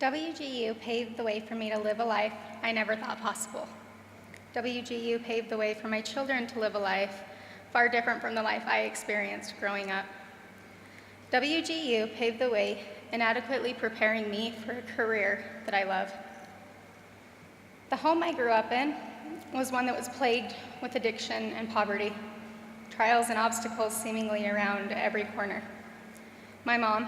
WGU paved the way for me to live a life I never thought possible. WGU paved the way for my children to live a life far different from the life I experienced growing up. WGU paved the way in adequately preparing me for a career that I love. The home I grew up in was one that was plagued with addiction and poverty, trials and obstacles seemingly around every corner. My mom,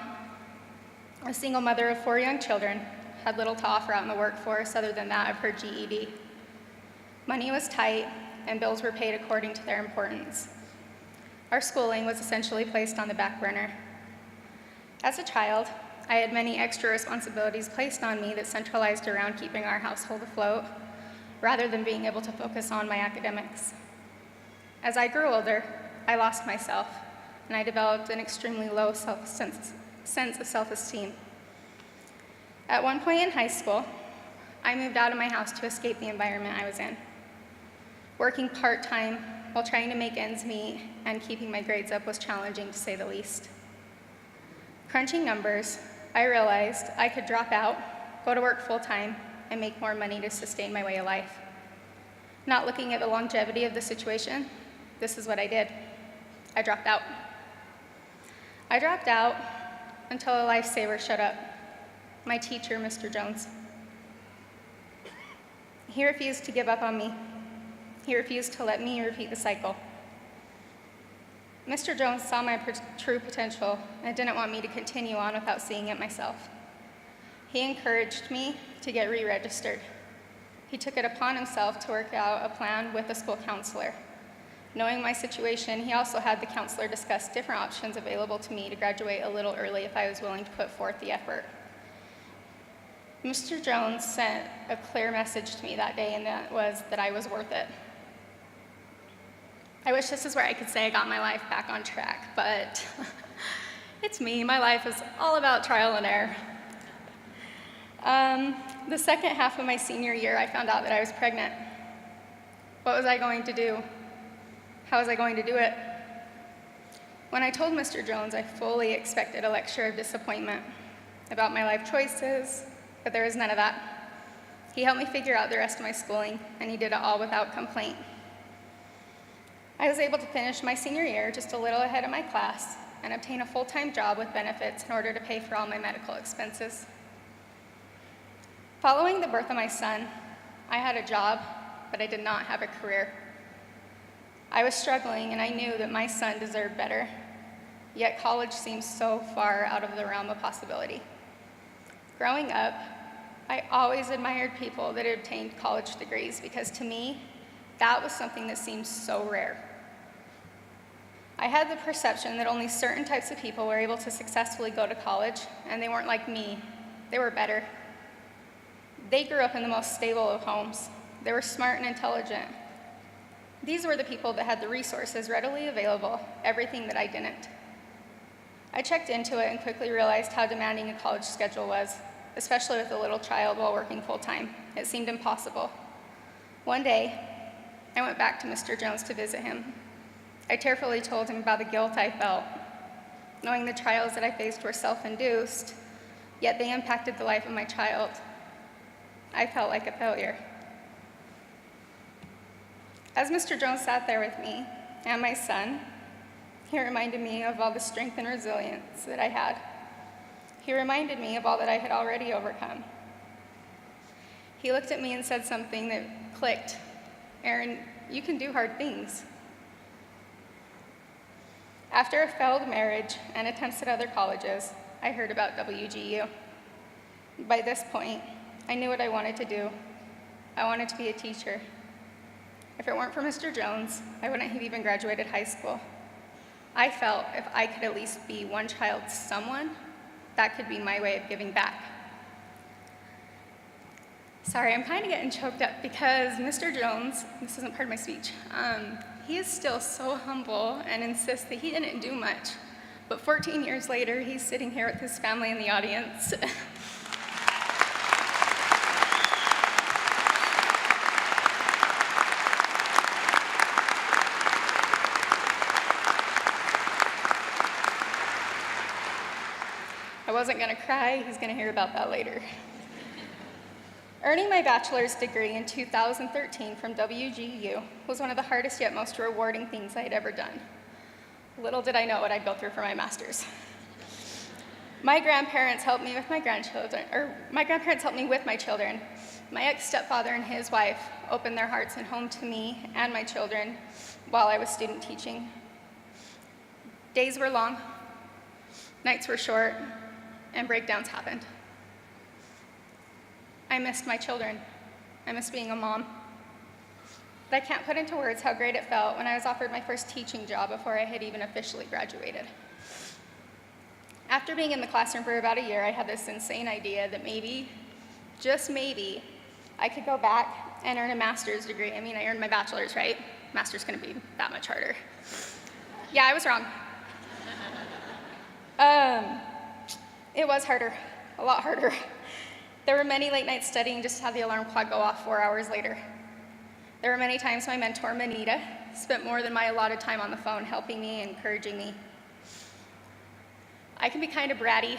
a single mother of 4 young children, had little to offer out in the workforce other than that of her GED. Money was tight, and bills were paid according to their importance. Our schooling was essentially placed on the back burner. As a child, I had many extra responsibilities placed on me that centralized around keeping our household afloat, rather than being able to focus on my academics. As I grew older, I lost myself, and I developed an extremely low sense of self-esteem. At one point in high school, I moved out of my house to escape the environment I was in. Working part-time while trying to make ends meet and keeping my grades up was challenging, to say the least. Crunching numbers, I realized I could drop out, go to work full-time, and make more money to sustain my way of life. Not looking at the longevity of the situation, this is what I did. I dropped out. I dropped out until a lifesaver showed up, my teacher, Mr. Jones. He refused to give up on me. He refused to let me repeat the cycle. Mr. Jones saw my true potential and didn't want me to continue on without seeing it myself. He encouraged me to get re-registered. He took it upon himself to work out a plan with the school counselor. Knowing my situation, he also had the counselor discuss different options available to me to graduate a little early if I was willing to put forth the effort. Mr. Jones sent a clear message to me that day, and that was that I was worth it. I wish this is where I could say I got my life back on track, but it's me. My life is all about trial and error. The second half of my senior year, I found out that I was pregnant. What was I going to do? How was I going to do it? When I told Mr. Jones, I fully expected a lecture of disappointment about my life choices, but there was none of that. He helped me figure out the rest of my schooling, and he did it all without complaint. I was able to finish my senior year just a little ahead of my class and obtain a full-time job with benefits in order to pay for all my medical expenses. Following the birth of my son, I had a job, but I did not have a career. I was struggling, and I knew that my son deserved better, yet college seemed so far out of the realm of possibility. Growing up, I always admired people that had obtained college degrees because to me, that was something that seemed so rare. I had the perception that only certain types of people were able to successfully go to college, and they weren't like me. They were better. They grew up in the most stable of homes. They were smart and intelligent. These were the people that had the resources readily available, everything that I didn't. I checked into it and quickly realized how demanding a college schedule was, especially with a little child while working full-time. It seemed impossible. One day, I went back to Mr. Jones to visit him. I tearfully told him about the guilt I felt, knowing the trials that I faced were self-induced, yet they impacted the life of my child. I felt like a failure. As Mr. Jones sat there with me and my son, he reminded me of all the strength and resilience that I had. He reminded me of all that I had already overcome. He looked at me and said something that clicked. Erin, you can do hard things. After a failed marriage and attempts at other colleges, I heard about WGU. By this point, I knew what I wanted to do. I wanted to be a teacher. If it weren't for Mr. Jones, I wouldn't have even graduated high school. I felt if I could at least be one child's someone, that could be my way of giving back. Sorry, I'm kind of getting choked up because Mr. Jones, this isn't part of my speech, he is still so humble and insists that he didn't do much. But 14 years later, he's sitting here with his family in the audience. I wasn't gonna cry, he's gonna hear about that later. Earning my bachelor's degree in 2013 from WGU was one of the hardest yet most rewarding things I had ever done. Little did I know what I'd go through for my master's. My grandparents helped me with my children. My ex-stepfather and his wife opened their hearts and home to me and my children while I was student teaching. Days were long, nights were short, and breakdowns happened. I missed my children. I missed being a mom. But I can't put into words how great it felt when I was offered my first teaching job before I had even officially graduated. After being in the classroom for about a year, I had this insane idea that maybe, just maybe, I could go back and earn a master's degree. I mean, I earned my bachelor's, right? Master's gonna be that much harder. Yeah, I was wrong. It was harder, a lot harder. There were many late nights studying just to have the alarm clock go off 4 hours later. There were many times my mentor, Manita, spent more than my allotted time on the phone helping me and encouraging me. I can be kind of bratty,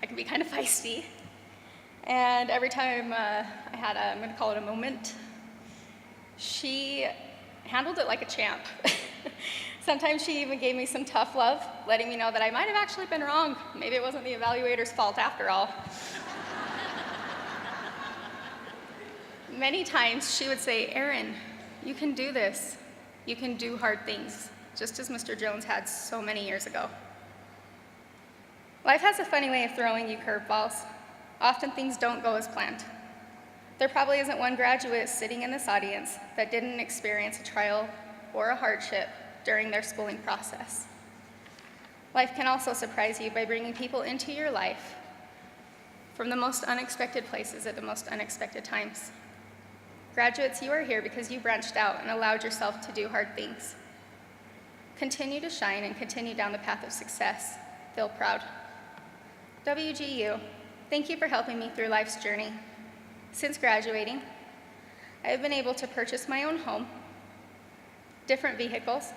I can be kind of feisty, and every time I had I'm gonna call it a moment, she handled it like a champ. Sometimes she even gave me some tough love, letting me know that I might have actually been wrong. Maybe it wasn't the evaluator's fault after all. Many times she would say, "Erin, you can do this. You can do hard things," just as Mr. Jones had so many years ago. Life has a funny way of throwing you curveballs. Often things don't go as planned. There probably isn't one graduate sitting in this audience that didn't experience a trial or a hardship during their schooling process. Life can also surprise you by bringing people into your life from the most unexpected places at the most unexpected times. Graduates, you are here because you branched out and allowed yourself to do hard things. Continue to shine and continue down the path of success. Feel proud. WGU, thank you for helping me through life's journey. Since graduating, I have been able to purchase my own home, different vehicles,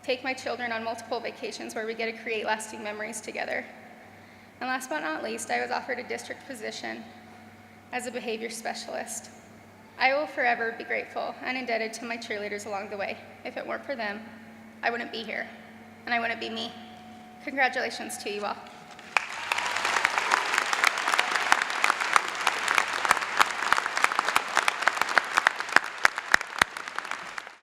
take my children on multiple vacations where we get to create lasting memories together. And last but not least, I was offered a district position as a behavior specialist. I will forever be grateful and indebted to my cheerleaders along the way. If it weren't for them, I wouldn't be here, and I wouldn't be me. Congratulations to you all.